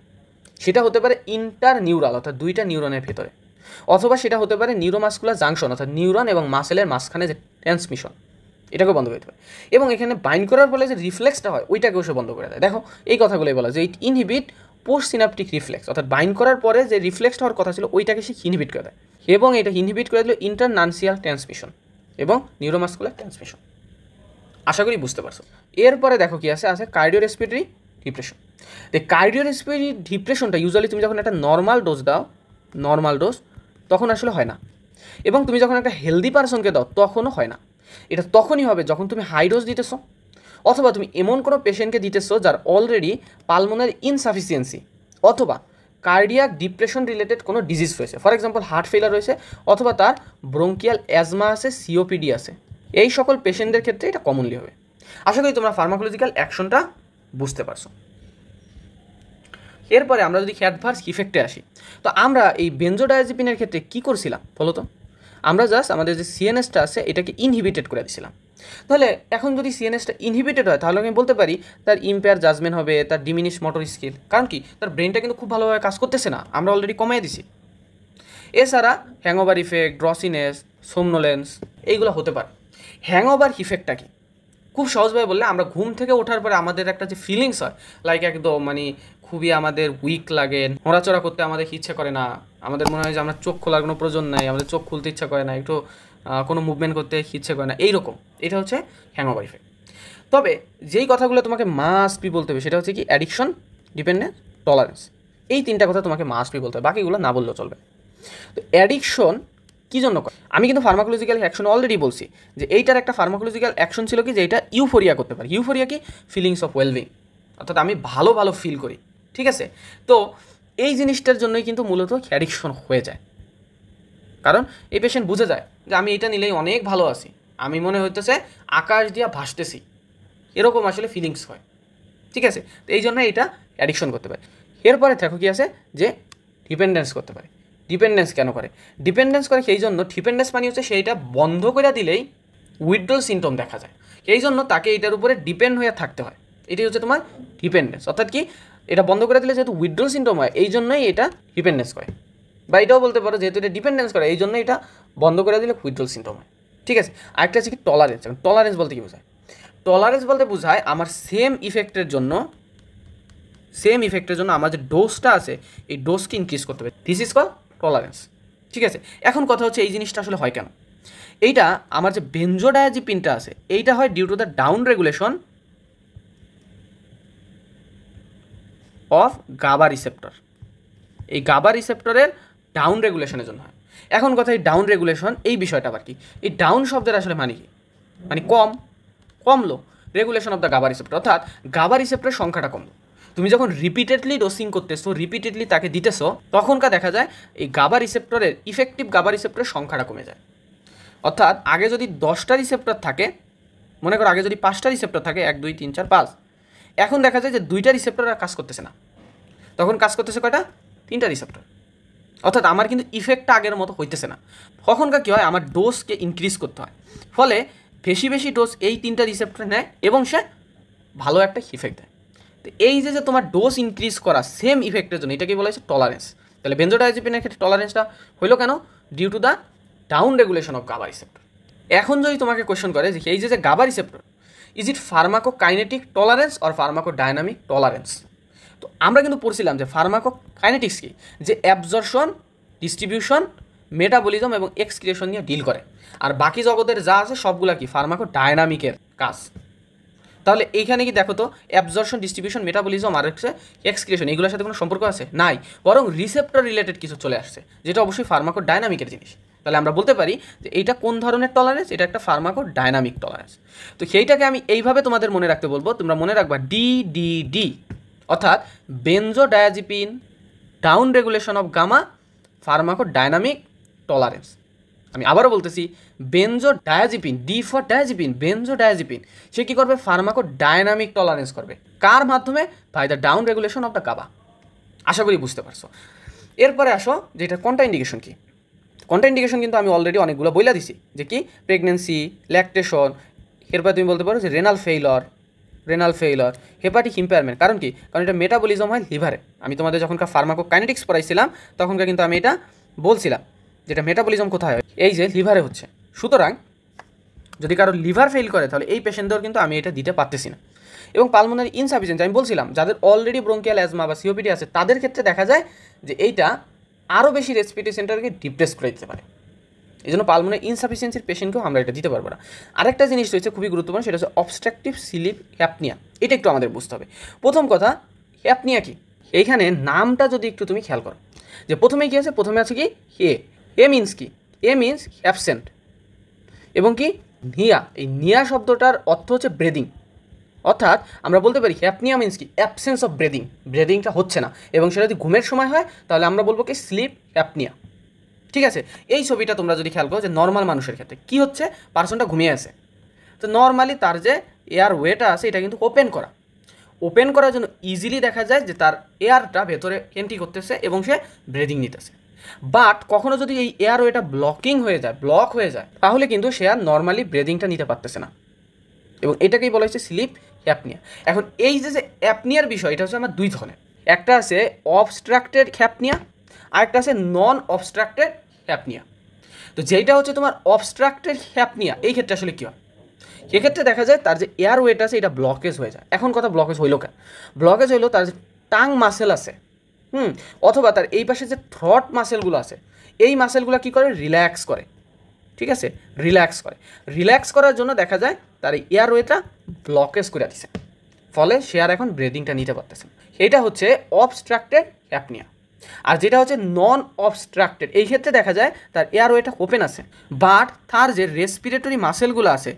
সেটা হতে পারে ইন্টার নিউরাল, অর্থাৎ দুইটা নিউরনের ভেতরে, অথবা সেটা হতে পারে নিউরোমাস্কুলার জাংশন, অর্থাৎ নিউরন এবং মাসেলের মাঝখানে যে ট্রান্সমিশন এটাকে বন্ধ করে দিতে পারে। এবং এখানে বাইন্ড করার ফলে যে রিফ্লেক্সটা হয় ওইটাকেও সে বন্ধ করে দেয়। দেখো এই কথাগুলোই বলা যে ইট ইনহিবিট পোস্ট সিনাপটিক রিফ্লেক্স, অর্থাৎ বাইন্ড করার পরে যে রিফ্লেক্সটা হওয়ার কথা ছিল ওইটাকে সে ইনহিবিট করে দেয়। এবং এটা ইনহিবিট করে দিল ইন্টারনান্সিয়াল ট্রান্সমিশন এবং নিউরোমাস্কুলার ট্রান্সমিশন। আশা করি বুঝতে পারছো। এরপরে দেখো কি আছে কার্ডিও রেসপিরেটরি ডিপ্রেশন। তো কার্ডিও রেসপিরেটরি ডিপ্রেশনটা ইউজুয়ালি তুমি যখন একটা নর্মাল ডোজ দাও, নর্মাল ডোজ, তখন আসলে হয় না। এবং তুমি যখন একটা হেলদি পারসনকে দাও তখনও হয় না। এটা তখনই হবে যখন তুমি হাই ডোজ দিতেছো, অথবা তুমি এমন কোনো পেশেন্টকে দিতেছো যার অলরেডি পালমোনারি ইনসাফিসিয়েন্সি অথবা কার্ডিয়াক ডিপ্রেশন রিলেটেড কোনো ডিজিজ রয়েছে, ফর এক্সাম্পল হার্ট ফেলার রয়েছে, অথবা তার ব্রঙ্কিয়াল অ্যাজমা আছে, সিওপিডি আছে। এই সকল পেশেন্টদের ক্ষেত্রে এটা কমনলি হবে। আশা করি তোমরা ফার্মাকোলজিক্যাল অ্যাকশনটা বুঝতে পারছো। এরপরে আমরা যদি অ্যাডভার্স ইফেক্টে আসি, তো আমরা এই বেনজোডায়াজেপিনের ক্ষেত্রে কী করছিলাম বলো তো? আমরা জাস্ট আমাদের যে সিএনএসটা আছে এটাকে ইনহিবিটেড করে দিয়েছিলাম। তাহলে এখন যদি সিএনএসটা ইনহিবিটেড হয় তাহলে আমি বলতে পারি তার ইম্পেয়ার জাজমেন্ট হবে, তার ডিমিনিশ মোটর স্কিল, কারণ কি তার ব্রেনটা কিন্তু খুব ভালোভাবে কাজ করতেছে না, আমরা অলরেডি কমিয়ে দিছি। এছাড়া হ্যাংওভার ইফেক্ট, ড্রসিনেস, সোমনোলেন্স এইগুলো হতে পারে। হ্যাংওভার ইফেক্টটা কি? খুব সহজভাবে বললে আমরা ঘুম থেকে ওঠার পরে আমাদের একটা যে ফিলিংস হয়, লাইক একদম মানে খুবই আমাদের উইক লাগে, নড়াচড়া করতে আমাদের ইচ্ছে করে না, আমাদের মনে হয় যে আমরা চোখ খোলার কোনো প্রয়োজন নাই, আমাদের চোখ খুলতে ইচ্ছা করে না, একটু কোনো মুভমেন্ট করতে ইচ্ছে করে না, এইরকম। এটা হচ্ছে হ্যাংওভার ইফেক্ট। তবে যেই কথাগুলো তোমাকে মাস্ট বি বলতে হবে সেটা হচ্ছে কি অ্যাডিকশন, ডিপেন্ডেন্স, টলারেন্স। এই তিনটা কথা তোমাকে মাস্ট বি বলতে হবে, বাকিগুলো না বললেও চলবে। তো অ্যাডিকশন কী জন্য করে? আমি কিন্তু ফার্মাকোলজিক্যাল অ্যাকশন অলরেডি বলছি যে এইটার একটা ফার্মাকোলজিক্যাল অ্যাকশন ছিল কি যে এটা ইউফোরিয়া করতে পারে। ইউফোরিয়া কি? ফিলিংস অফ ওয়েলবিং, অর্থাৎ আমি ভালো ভালো ফিল করি, ঠিক আছে? তো এই জিনিসটার জন্যই কিন্তু মূলত অ্যাডিকশন হয়ে যায়, কারণ এই পেশেন্ট বুঝে যায় যে আমি এটা নিলেই অনেক ভালো আছি, আমি মনে হইতেছে আকাশ দিয়া ভাসতেছি, এরকম আসলে ফিলিংস হয়, ঠিক আছে? তো এই জন্য এটা অ্যাডিকশন করতে পারে। এরপরে দেখো কি আছে যে ডিপেন্ডেন্স করতে পারে। ডিপেন্ডেন্স কেন করে? ডিপেন্ডেন্স করে সেই জন্য, ডিপেন্ডেন্স মানে হচ্ছে সেইটা বন্ধ করে দিলেই উইথড্রল সিমটম দেখা যায়, এই জন্য তাকে এটার উপরে ডিপেন্ড হয়ে থাকতে হয়। এটাই হচ্ছে তোমার ডিপেন্ডেন্স, অর্থাৎ কি এটা বন্ধ করে দিলে যেহেতু উইথড্রল সিমটম হয় এই জন্যই এটা ডিপেন্ডেন্স করে, বা এটাও বলতে পারো যেহেতু এটা ডিপেন্ডেন্স করে এই জন্যই এটা বন্ধ করে দিলে উইথড্রল সিমটম হয়, ঠিক আছে? আরেকটা আছে কি টলারেন্স। টলারেন্স বলতে কি বোঝায়? টলারেন্স বলতে বোঝায় আমার সেম ইফেক্টের জন্য আমার যে ডোজটা আছে এই ডোজকে ইনক্রিজ করতে হবে, দিস ইজ কল টলারেন্স, ঠিক আছে? এখন কথা হচ্ছে এই জিনিসটা আসলে হয় কেন? এইটা আমার যে বেনজোডায়াজিপিনটা আছে এইটা হয় due to the down regulation of GABA receptor. এই গাবা রিসেপ্টরের ডাউন রেগুলেশনের জন্য হয়। এখন কথা এই ডাউন রেগুলেশন এই বিষয়টা আবার কি? এই ডাউন শব্দের আসলে মানে কি? মানে কমলো regulation of the GABA receptor, অর্থাৎ গাবা রিসেপ্টরের সংখ্যাটা কমলো। তুমি যখন রিপিটেডলি ডোসিং করতেছো, রিপিটেডলি তাকে দিতেছো, তখনকার দেখা যায় এই গাবা রিসেপ্টরের ইফেক্টিভ গাবা রিসেপ্টরের সংখ্যাটা কমে যায়। অর্থাৎ আগে যদি 10টা রিসেপ্টর থাকে, মনে করো আগে যদি 5টা রিসেপ্টর থাকে, 1 2 3 4 5, এখন দেখা যায় যে 2টা রিসেপ্টর আর কাজ করতেছে না, তখন কাজ করতেছে কয়টা? 3টা রিসেপ্টর। অর্থাৎ আমার কিন্তু ইফেক্টটা আগের মতো হইতেছে না। তখনকার কী হয়? আমার ডোজকে ইনক্রিজ করতে হয়, ফলে বেশি বেশি ডোজ এই 3টা রিসেপ্টর নেয় এবং সে ভালো একটা ইফেক্ট দেয়। তো এই যে তোমার ডোজ ইনক্রিজ করা সেম ইফেক্টের জন্য এটাকে বলা হয়েছে টলারেন্স। তাহলে বেনজোডায়াজিপিনের ক্ষেত্রে টলারেন্সটা হইলো কেন? Due to the down regulation of GABA receptor. এখন যদি তোমাকে কোয়েশ্চন করে যে এই যে GABA receptor, is it pharmacokinetic tolerance or pharmacodynamic tolerance? তো আমরা কিন্তু পড়ছিলাম যে ফার্মাকোকাইনেটিক্স কি? যে অ্যাবজর্পশন, ডিস্ট্রিবিউশন, মেটাবলিজম এবং এক্সক্রিয়েশন নিয়ে ডিল করে, আর বাকি জগতের যা আছে সবগুলা কি ফার্মাকোডাইনামিকের কাজ। তাহলে এইখানে কি দেখো তো অ্যাবজর্পশন, ডিস্ট্রিবিউশন, মেটাবলিজম আর হচ্ছে এক্সক্রিয়েশন এগুলোর সাথে কোনো সম্পর্ক আছে? নাই, বরং রিসেপ্টর রিলেটেড কিছু চলে আসছে যেটা অবশ্যই ফার্মাকোডাইনামিকের জিনিস। তাহলে আমরা বলতে পারি যে এইটা কোন ধরনের টলারেন্স? এটা একটা ফার্মাকোডাইনামিক টলারেন্স। তো সেইটাকে আমি এইভাবে তোমাদের মনে রাখতে বলবো, তোমরা মনে রাখবা ডিডিডি, অর্থাৎ benzodiazepine, down regulation of gamma, pharmacodynamic tolerance. আমি আবারও বলতেছি, বেনজোডায়াজিপিন, ডি ফর ডায়াজিপিন, বেনজোডায়াজিপিন সে কী করবে? ফার্মাকোডাইনামিক টলারেন্স করবে। কার মাধ্যমে? By the down regulation of the GABA. আশা করি বুঝতে পারছো। এরপরে আসো যে এটা কন্ট্রাইন্ডিকেশন কি? কন্ট্রাইন্ডিকেশন কিন্তু আমি অলরেডি অনেকগুলো বইলা দিছি, যে কি প্রেগনেন্সি, ল্যাকটেশন, এরপর তুমি বলতে পারো যে রেনাল ফেইলর, হেপাটিক ইম্পেয়ারমেন্ট। কারণ কি? কারণ এটা মেটাবলিজম হয় লিভারে। আমি তোমাদের যখনকার ফার্মাকোকাইনেটিক্স পড়াইছিলাম তখনকার কিন্তু আমি এটা বলছিলাম যেটা মেটাবলিজম কোথায় হয়? এই যে লিভারে হচ্ছে। সুতরাং যদি কারো লিভার ফেল করে তাহলে এই পেশেন্টদের কিন্তু আমি এটা দিতে পারতেছি না। এবং পালমোনারি ইনসাফিসিয়েন্সি আমি বলছিলাম যাদের অলরেডি ব্রঙ্কিয়াল অ্যাজমা বা সিওপিডি আছে তাদের ক্ষেত্রে দেখা যায় যে এইটা আরও বেশি রেসপিরেটরি সেন্টারকে ডিপ্রেস করে দিতে পারে। এই জন্য পালমোনারি ইনসাফিসিয়েন্সির পেশেন্টকেও আমরা এটা দিতে পারবো না। আরেকটা জিনিস রয়েছে খুবই গুরুত্বপূর্ণ, সেটা হচ্ছে অবস্ট্রাকটিভ স্লিপ অ্যাপনিয়া। এটা একটু আমাদের বুঝতে হবে। প্রথম কথা, অ্যাপনিয়া কি? এইখানে নামটা যদি একটু তুমি খেয়াল করো যে প্রথমেই কী আছে? প্রথমে আছে কি এ মিনস কি? এ মিনস অ্যাবসেন্ট, এবং কি নিয়া, এই নিয়া শব্দটার অর্থ হচ্ছে ব্রেদিং। অর্থাৎ আমরা বলতে পারি অ্যাপনিয়া মিনস কি? অ্যাবসেন্স অফ ব্রেদিংটা হচ্ছে না, এবং সেটা যদি ঘুমের সময় হয় তাহলে আমরা বলবো কি স্লিপ অ্যাপনিয়া। ঠিক আছে? এই ছবিটা তোমরা যদি খেয়াল করো যে নর্মাল মানুষের ক্ষেত্রে কী হচ্ছে? পার্সনটা ঘুমিয়ে আছে, তো নর্মালি তার যে এয়ার ওয়েটা আছে এটা কিন্তু ওপেন করার জন্য ইজিলি দেখা যায় যে তার এয়ারটা ভেতরে এন্ট্রি করতেছে এবং সে ব্রিদিং নিতেছে। বাট কখনো যদি এই এয়ারওয়েটা ব্লক হয়ে যায় তাহলে কিন্তু সে আর নর্মালি ব্রিদিংটা নিতে পারতেছে না, এবং এটাকেই বলা হচ্ছে স্লিপ অ্যাপনিয়া। এখন এই যে অ্যাপনিয়ার বিষয়, এটা হচ্ছে আমার দুই ধরনের, একটা আছে অবস্ট্রাক্টেড অ্যাপনিয়া, আরেকটা আছে নন অবস্ট্রাক্টেড অ্যাপনিয়া। তো যেইটা হচ্ছে তোমার অবস্ট্রাক্টেড অ্যাপনিয়া, এই ক্ষেত্রে আসলে কী হয়, সেক্ষেত্রে দেখা যায় তার যে এয়ারওয়েটা আছে এটা ব্লকেজ হয়ে যায়। এখন কথা ব্লকেজ হইলো কেন? ব্লকেজ হইলো তার যে টাং মাসেল আছে, অথবা তার এই পাশে যে থ্রট মাসেলগুলো আছে, এই মাসেলগুলো কী করে, রিল্যাক্স করে, ঠিক আছে, রিল্যাক্স করার জন্য দেখা যায় তার এয়ারওয়েটা ব্লকেজ করে দিছে, ফলে সে আর এখন ব্রিদিংটা নিতে পারতেছে। এটা হচ্ছে অবস্ট্রাক্টেড অ্যাপনিয়া। আর যেটা হচ্ছে নন অবস্ট্রাক্টেড, এই ক্ষেত্রে দেখা যায় তার এয়ারওয়েটা ওপেন আছে, বাট তার যে রেসপিরেটরি মাসেলগুলো আছে,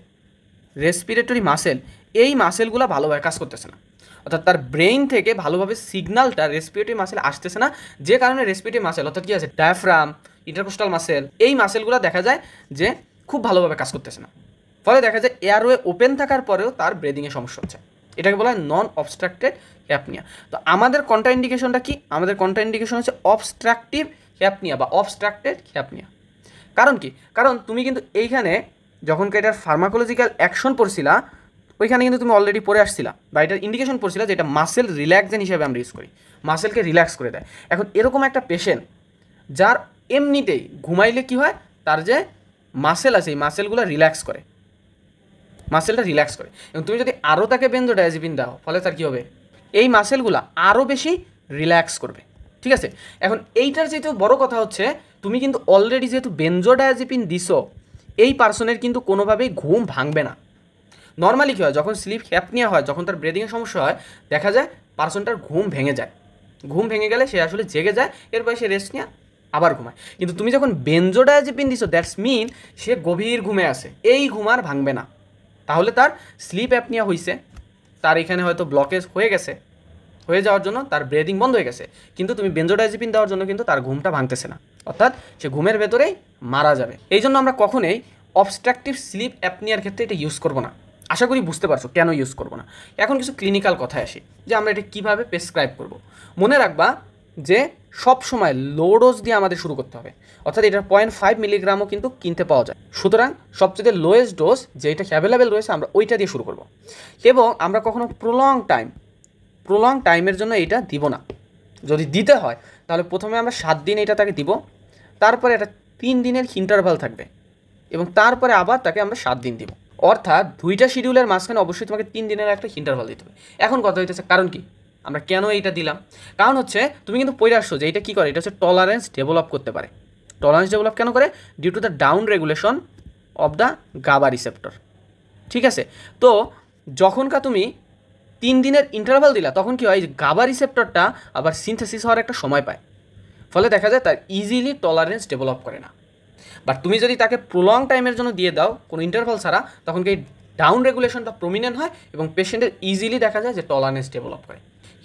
এই মাসেলগুলো ভালোভাবে কাজ করতেছে না, অর্থাৎ তার ব্রেইন থেকে ভালোভাবে সিগন্যালটা রেসপিরেটরি মাসেল আসতেছে না, যে কারণে রেসপিরেটরি মাসেল অর্থাৎ কী আছে, ডায়াফ্রাম, ইন্টারকোস্টাল মাসেল, এই মাসেলগুলো দেখা যায় যে খুব ভালোভাবে কাজ করতেছে না, ফলে দেখা যায় এয়ারওয়ে ওপেন থাকার পরেও তার ব্রিদিংয়ে সমস্যা হচ্ছে। এটাকে বলা হয় নন অবস্ট্রাক্টেড অ্যাপনিয়া। তো আমাদের কন্ট্রাইন্ডিকেশনটা কি? আমাদের কন্ট্রাইন্ডিকেশন হচ্ছে অবস্ট্রাকটিভ অ্যাপনিয়া বা অবস্ট্রাক্টেড অ্যাপনিয়া। কারণ কি? কারণ তুমি কিন্তু এইখানে যখন এটার ফার্মাকোলজিক্যাল অ্যাকশন পড়ছিলা, ওইখানে কিন্তু তুমি অলরেডি পড়ে আসছিলা বা এটার ইন্ডিকেশন পড়ছিলা যে এটা মাসেল রিল্যাক্সেন হিসেবে আমরা ইউজ করি, মাসেলকে রিল্যাক্স করে দেয়। এখন এরকম একটা পেশেন্ট যার এমনিতেই ঘুমাইলে কি হয়, তার যে মাসেল আছে এই মাসেলগুলো মাসেলটা রিল্যাক্স করে, এবং তুমি যদি আরও তাকে বেনজোডায়াজিপিন দাও, ফলে তার কী হবে, এই মাসেলগুলো আরও বেশি রিল্যাক্স করবে, ঠিক আছে। এখন এইটার যেহেতু বড় কথা হচ্ছে, তুমি কিন্তু অলরেডি যেহেতু বেনজোডায়াজিপিন দিছো, এই পার্সনের কিন্তু কোনোভাবেই ঘুম ভাঙবে না। নর্মালি কী হয়, যখন স্লিপ অ্যাপনিয়া হয়, যখন তার ব্রিদিংয়ের সমস্যা হয়, দেখা যায় পার্সনটার ঘুম ভেঙে যায়, ঘুম ভেঙে গেলে সে আসলে জেগে যায়, এরপরে সে রেস্ট নিয়ে আবার ঘুমায়। কিন্তু তুমি যখন বেনজোডায়াজিপিন দিছো, দ্যাটস মিন সে গভীর ঘুমে আছে, এই ঘুম আর ভাঙবে না, তাহলে তার স্লিপ অ্যাপনিয়া হয়েছে, তার এখানে হয়তো ব্লকেজ হয়ে যাওয়ার জন্য তার ব্রিদিং বন্ধ হয়ে গেছে, কিন্তু তুমি বেনজোডায়াজিপিন দেওয়ার জন্য কিন্তু তার ঘুমটা ভাঙতেছে না, অর্থাৎ সে ঘুমের ভেতরেই মারা যাবে। এই জন্য আমরা কখনোই অবস্ট্রাকটিভ স্লিপ অ্যাপনিয়ার ক্ষেত্রে এটা ইউজ করবো না। আশা করি বুঝতে পারছো কেন ইউজ করবো না। এখন কিছু ক্লিনিক্যাল কথায় আসি যে আমরা এটা কীভাবে প্রেসক্রাইব করব। মনে রাখবা যে সব সময় লো ডোজ দিয়ে আমাদের শুরু করতে হবে, অর্থাৎ এটার 0.5 মিলিগ্রামও কিন্তু কিনতে পাওয়া যায়। সুতরাং সবচেয়ে লোয়েস্ট ডোজ যেটা অ্যাভেলেবেল রয়েছে আমরা ওইটা দিয়ে শুরু করব, এবং আমরা কখনো প্রলং টাইমের জন্য এইটা দিব না। যদি দিতে হয় তাহলে প্রথমে আমরা 7 দিন এটা তাকে দিব, তারপরে এটা 3 দিনের ইন্টারভাল থাকবে, এবং তারপরে আবার তাকে আমরা 7 দিন দিব, অর্থাৎ 2টা শিডিউলের মাঝখানে অবশ্যই তোমাকে 3 দিনের একটা ইন্টারভাল দিতে হবে। এখন কথা হইতেছে কারণ কি, আমরা কেন এইটা দিলাম? কারণ হচ্ছে তুমি কিন্তু পড়ে আসছো যে এটা কী করে, এটা হচ্ছে টলারেন্স ডেভেলপ করতে পারে। টলারেন্স ডেভেলপ কেন করে? Due to the down regulation of the GABA receptor, ঠিক আছে। তো যখনকার তুমি 3 দিনের ইন্টারভাল দিলা, তখন কি হয়, গাবা রিসেপ্টরটা আবার সিনথেসিস হওয়ার একটা সময় পায়, ফলে দেখা যায় তার ইজিলি টলারেন্স ডেভেলপ করে না। বাট তুমি যদি তাকে প্রলং টাইমের জন্য দিয়ে দাও কোনো ইন্টারভাল ছাড়া, তখন কি ডাউন রেগুলেশনটা প্রমিনেন্ট হয় এবং পেশেন্টের ইজিলি দেখা যায় যে টলারেন্স ডেভেলপ করে।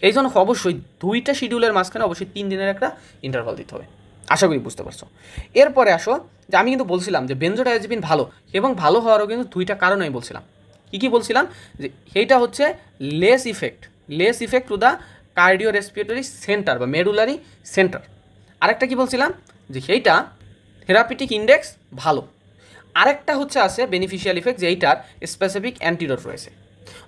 এই জন্য অবশ্যই 2টা শিডিউলের মাঝখানে অবশ্যই 3 দিনের একটা ইন্টারভাল দিতে হবে। আশা করি বুঝতে পারছো। এরপরে আসো যে আমি কিন্তু বলছিলাম যে বেনজোডায়াজিপিন ভালো, এবং ভালো হওয়ারও কিন্তু 2টা কারণ আমি বলছিলাম। কী বলছিলাম? যে এইটা হচ্ছে less effect to the cardio respiratory centre বা মেডুলারি সেন্টার। আরেকটা কি বলছিলাম? যে সেইটা থেরাপিটিক ইন্ডেক্স ভালো। আরেকটা হচ্ছে আছে বেনিফিশিয়াল ইফেক্ট, যে এইটার স্পেসিফিক অ্যান্টিডোট রয়েছে,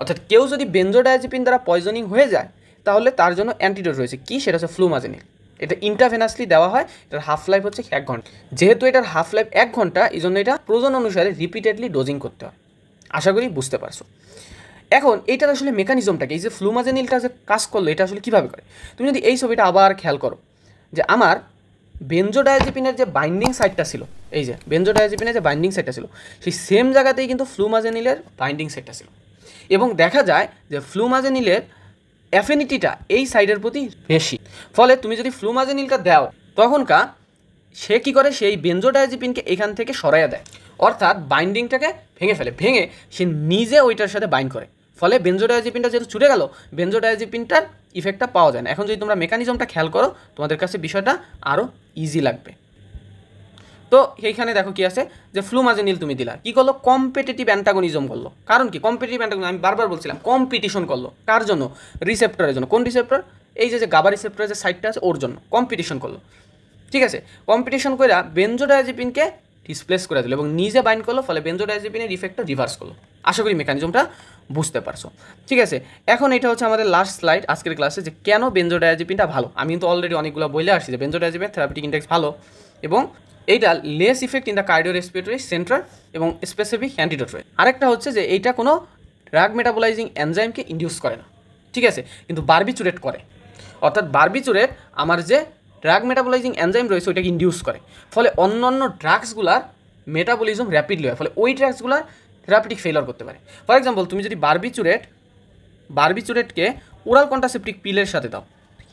অর্থাৎ কেউ যদি বেনজোডায়াজিপিন দ্বারা পয়জনিং হয়ে যায় তাহলে তার জন্য অ্যান্টিডোট রয়েছে। কি? সেটা হচ্ছে ফ্লুমাজেনিল। এটা ইন্ট্রাভেনাসলি দেওয়া হয়, এটার হাফ লাইফ হচ্ছে 1 ঘন্টা। যেহেতু এটার হাফ লাইফ 1 ঘন্টা, এই জন্য এটা প্রয়োজন অনুসারে রিপিটেডলি ডোজিং করতে হয়। আশা করি বুঝতে পারছো। এখন এইটার আসলে মেকানিজমটাকে, এই যে ফ্লুমাজেনিলটা যে কাজ করলো, এটা আসলে কীভাবে করে? তুমি যদি এই ছবিটা আবার খেয়াল করো, যে আমার বেনজোডায়াজিপিনের যে বাইন্ডিং সাইটটা ছিল, এই যে বেনজোডায়াজিপিনের যে বাইন্ডিং সাইটটা ছিল, সেই সেম জায়গাতেই কিন্তু ফ্লুমাজেনিলের বাইন্ডিং সাইটটা ছিল, এবং দেখা যায় যে ফ্লুমাজেনিলের অ্যাফিনিটিটা এই সাইডের প্রতি বেশি। ফলে তুমি যদি ফ্লুমাজেনিলটা দাও, তখনকার সে কী করে, সেই বেনজোডায়াজিপিনকে এখান থেকে সরাইয়া দেয়, অর্থাৎ বাইন্ডিংটাকে ভেঙে সে নিজে ওইটার সাথে বাইন্ড করে। ফলে বেনজোডায়াজিপিনটা যেহেতু ছুটে গেল, বেনজোডায়াজিপিনটার ইফেক্টটা পাওয়া যায় না। এখন যদি তোমরা মেকানিজমটা খেয়াল করো, তোমাদের কাছে বিষয়টা আরও ইজি লাগবে। তো এইখানে দেখো কি আছে যে ফ্লুমাজেনিল তুমি দিলা, কি করলো, কম্পিটিটিভ অ্যান্টাগনিজম করলো। কারণ কি কম্পিটিটিভ অ্যান্টাগনিজম, আমি বারবার বলছিলাম কম্পিটিশন করলো, কার জন্য, রিসেপ্টরের জন্য। কোন রিসেপ্টর, এই যে গাবা রিসেপ্টরের যে সাইডটা আছে ওর জন্য কম্পিটিশন করলো, ঠিক আছে। কম্পিটিশন করে বেনজোডায়াজেপিনকে ডিসপ্লেস করে দিল এবং নিজে বাইন্ড করলো, ফলে বেনজোডায়াজেপিনের ইফেক্টটা রিভার্স করলো। আশা করি মেকানিজমটা বুঝতে পারছো, ঠিক আছে। এখন এটা হচ্ছে আমাদের লাস্ট স্লাইড আজকের ক্লাসে, যে কেন বেনজোডায়াজেপিনটা ভালো। আমি কিন্তু অলরেডি অনেকগুলো বলে আসছি যে বেনজোডায়াজেপিন থেরাপিউটিক ইন্ডেক্স ভালো এবং এইটা less effect in the cardiorespiratory central এবং স্পেসিফিক অ্যান্টিডোট রয়েছে। আরেকটা হচ্ছে যে এইটা কোনো ড্রাগ মেটাবোলাইজিং এনজাইমকে ইনডিউস করে না, ঠিক আছে, কিন্তু বারবিচুরেট করে। অর্থাৎ বারবিচুরেট আমার যে ড্রাগ মেটাবোলাইজিং এনজাইম রয়েছে ওইটাকে ইনডিউস করে, ফলে অন্য অন্য ড্রাগসগুলার মেটাবলিজম র্যাপিডলি হয়, ফলে ওই ড্রাগসগুলার থেরাপিউটিক ফেলার করতে পারে। ফর এক্সাম্পল, তুমি যদি বারবিচুরেটকে ওরাল কন্ট্রাসেপটিক পিলের সাথে দাও,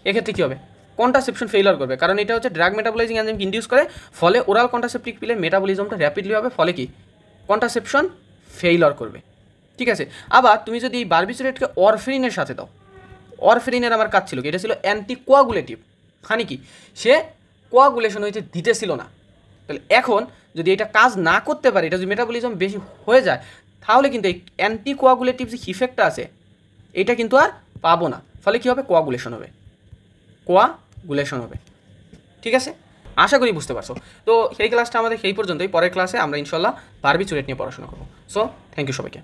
এক্ষেত্রে কী হবে, কন্ট্রাসেপশন ফেইলার করবে, কারণ এটা হচ্ছে ড্রাগ মেটাবোলাইজিং এনজাইমকে ইনডিউস করে, ফলে ওরাল কন্ট্রাসেপটিক পিলের মেটাবলিজমটা র্যাপিডলি হবে, ফলে কি কন্ট্রাসেপশন ফেইলার করবে, ঠিক আছে। আবার তুমি যদি এই বারবিচুরেটকে অরফেরিনের সাথে দাও, অরফেরিনের আমার কাজ ছিল কি, এটা ছিল অ্যান্টি কোয়াগুলেটিভ, মানে কি সে কোয়াগুলেশন হইতে দিতেছিল না। তাহলে এখন যদি এটা কাজ না করতে পারে, এটা যদি মেটাবলিজম বেশি হয়ে যায়, তাহলে কিন্তু এই অ্যান্টি কোয়াগুলেটিভ যে ইফেক্টটা আছে এটা কিন্তু আর পাবো না, ফলে কী হবে, কোয়াগুলেশন হবে, ঠিক আছে। আশা করি বুঝতে পারছো। তো এই ক্লাসটা আমাদের এই পর্যন্তই, পরের ক্লাসে আমরা ইনশাল্লাহ বারবিচুরেট নিয়ে পড়াশোনা করবো। সো থ্যাংক ইউ সবাইকে।